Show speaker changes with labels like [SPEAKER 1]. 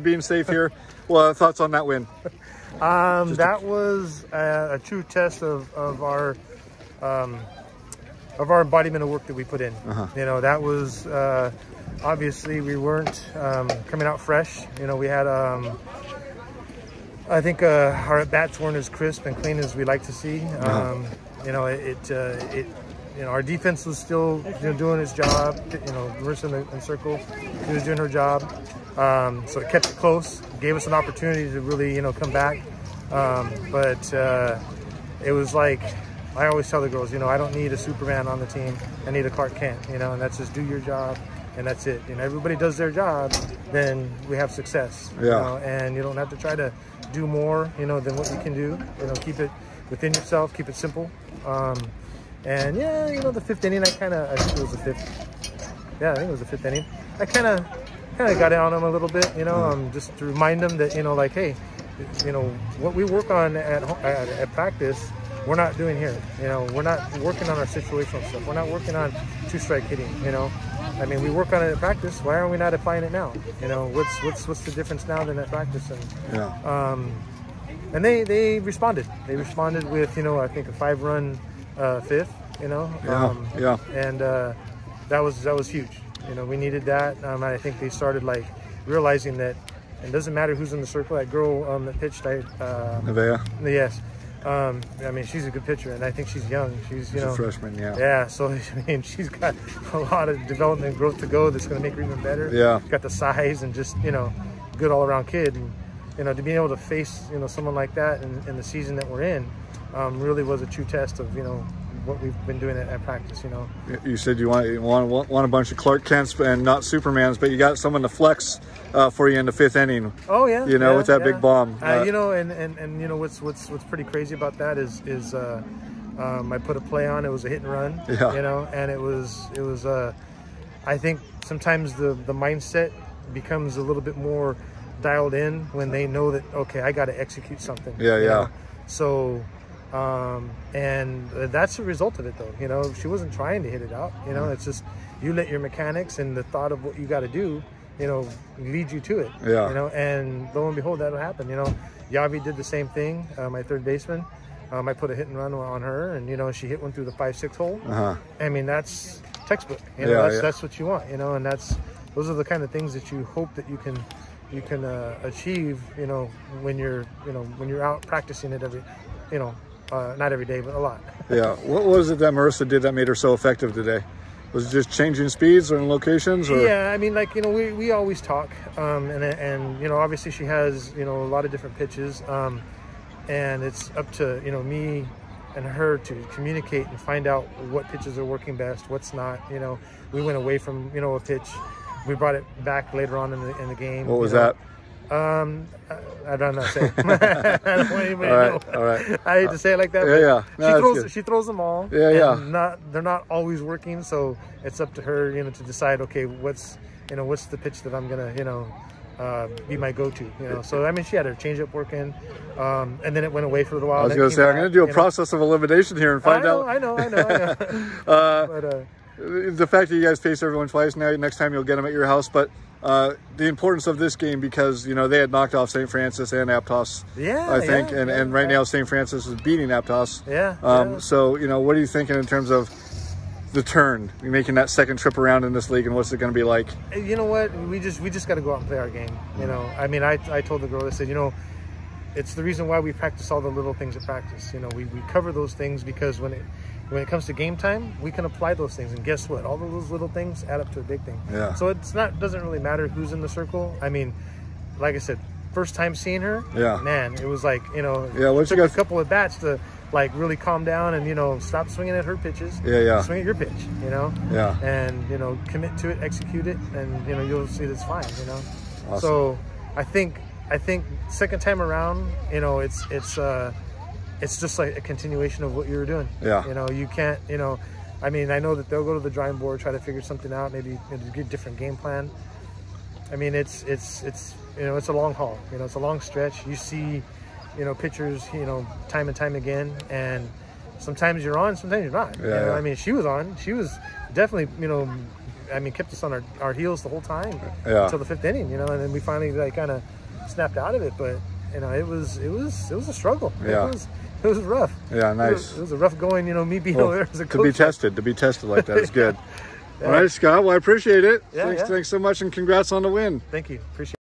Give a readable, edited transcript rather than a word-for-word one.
[SPEAKER 1] being safe here. Well, thoughts on that win?
[SPEAKER 2] That was a true test of our embodiment of work that we put in. You know, that was obviously we weren't coming out fresh. You know, we had I think our at-bats weren't as crisp and clean as we like to see. You know, you know, our defense was still, you know, doing its job. You know, Marissa in circle, she was doing her job. So it kept it close, gave us an opportunity to really, you know, come back. But it was like, I always tell the girls, you know, I don't need a Superman on the team. I need a Clark Kent, you know, and that's just do your job, and that's it. You know, everybody does their job, then we have success.
[SPEAKER 1] Yeah.
[SPEAKER 2] You know, and you don't have to try to do more, you know, than what you can do. You know, keep it within yourself, keep it simple. And yeah, you know, the fifth inning, I think it was the fifth. Yeah, I think it was the fifth inning. I kind of got on them a little bit, you know, just to remind them that, you know, like, hey, you know, what we work on at practice, we're not doing here. You know, we're not working on our situational stuff. We're not working on two-strike hitting, you know. I mean, we work on it at practice. Why are we not applying it now? You know, what's the difference now than at practice? And and they responded. They responded with, you know, I think a 5-run fifth, you know. And that was huge. You know, we needed that. I think they started like realizing that it doesn't matter who's in the circle. That girl that pitched,
[SPEAKER 1] Nevaeh.
[SPEAKER 2] Yes. I mean, she's a good pitcher, and I think she's young. She's a
[SPEAKER 1] freshman,
[SPEAKER 2] Yeah, so I mean, she's got a lot of development and growth to go. That's going to make her even better.
[SPEAKER 1] Yeah.
[SPEAKER 2] She's got the size and just, you know, good all-around kid. And you know, to be able to face, you know, someone like that in the season that we're in, really was a true test of, you know, what we've been doing at practice. You know,
[SPEAKER 1] you said you want a bunch of Clark Kents and not Supermans, but you got someone to flex for you in the fifth inning.
[SPEAKER 2] Oh yeah,
[SPEAKER 1] you know, with that big bomb.
[SPEAKER 2] You know, and you know what's pretty crazy about that is I put a play on. It was a hit and run.
[SPEAKER 1] Yeah.
[SPEAKER 2] You know, and it was I think sometimes the mindset becomes a little bit more dialed in when they know that, okay, I got to execute something.
[SPEAKER 1] Yeah,
[SPEAKER 2] you
[SPEAKER 1] yeah.
[SPEAKER 2] know? So. And that's the result of it, though. You know, she wasn't trying to hit it out. You know, it's just you let your mechanics and the thought of what you got to do, you know, lead you to it.
[SPEAKER 1] Yeah.
[SPEAKER 2] You know, and lo and behold, that'll happen. You know, Yavi did the same thing. My third baseman, I put a hit and run on her, and you know, she hit one through the 5-6 hole. I mean, that's textbook. You know, that's what you want. You know, and those are the kind of things that you hope that you can achieve. You know, when you're out practicing it every, you know. Not every day, but a lot. Yeah.
[SPEAKER 1] What was it that Marissa did that made her so effective today? Was it just changing speeds or locations? Or?
[SPEAKER 2] Yeah, I mean, like, you know, we always talk, and you know, obviously she has, you know, a lot of different pitches, and it's up to, you know, me and her to communicate and find out what pitches are working best, what's not. You know, we went away from, you know, a pitch, we brought it back later on in the game.
[SPEAKER 1] What was that?
[SPEAKER 2] I don't know. Say. I don't want anybody to know.
[SPEAKER 1] All right.
[SPEAKER 2] I hate to say it like that.
[SPEAKER 1] No,
[SPEAKER 2] she throws them all. They're not always working, so it's up to her, you know, to decide. Okay, what's the pitch that I'm gonna, you know, be my go-to. You know, so I mean, she had her changeup working, and then it went away for a little while.
[SPEAKER 1] I was gonna say I'm gonna do a process of elimination here and find out.
[SPEAKER 2] I know.
[SPEAKER 1] But the fact that you guys face everyone twice now, next time you'll get them at your house, but. The importance of this game because, you know, they had knocked off St. Francis and Aptos, I think, and right now St. Francis is beating Aptos. So, you know, what are you thinking in terms of the turn, making that second trip around in this league, and what's it going to be like?
[SPEAKER 2] You know what, we just got to go out and play our game. You know, I mean, I told the girl, I said, you know, it's the reason why we practice all the little things at practice. You know, we cover those things because when it comes to game time, we can apply those things, and guess what? All of those little things add up to a big thing.
[SPEAKER 1] Yeah.
[SPEAKER 2] So doesn't really matter who's in the circle. I mean, like I said, first time seeing her, man, it was like, you know, it took a couple of bats to like really calm down and, you know, stop swinging at her pitches. Swing at your pitch, you know. And, you know, commit to it, execute it, and, you know, you'll see that's fine, you know.
[SPEAKER 1] Awesome.
[SPEAKER 2] So I think second time around, you know, it's just like a continuation of what you were doing. You know, you can't, you know, I mean, I know that they'll go to the drawing board, try to figure something out, maybe get a different game plan. I mean, it's you know, it's a long haul. You know, it's a long stretch. You see, you know, pitchers, you know, time and time again, and sometimes you're on, sometimes you're not. You know? I mean, she was on. She was definitely, you know, I mean, kept us on our heels the whole time
[SPEAKER 1] Yeah.
[SPEAKER 2] until the 5th inning, you know, and then we finally like kind of snapped out of it. But you know, it was a struggle.
[SPEAKER 1] Yeah.
[SPEAKER 2] It was rough.
[SPEAKER 1] Yeah, nice.
[SPEAKER 2] It was a rough going, you know, me being over there as a coach.
[SPEAKER 1] To be tested like that is good. Yeah. All right, Scott. Well, I appreciate it.
[SPEAKER 2] Yeah,
[SPEAKER 1] Thanks so much, and congrats on the win.
[SPEAKER 2] Thank you. Appreciate it.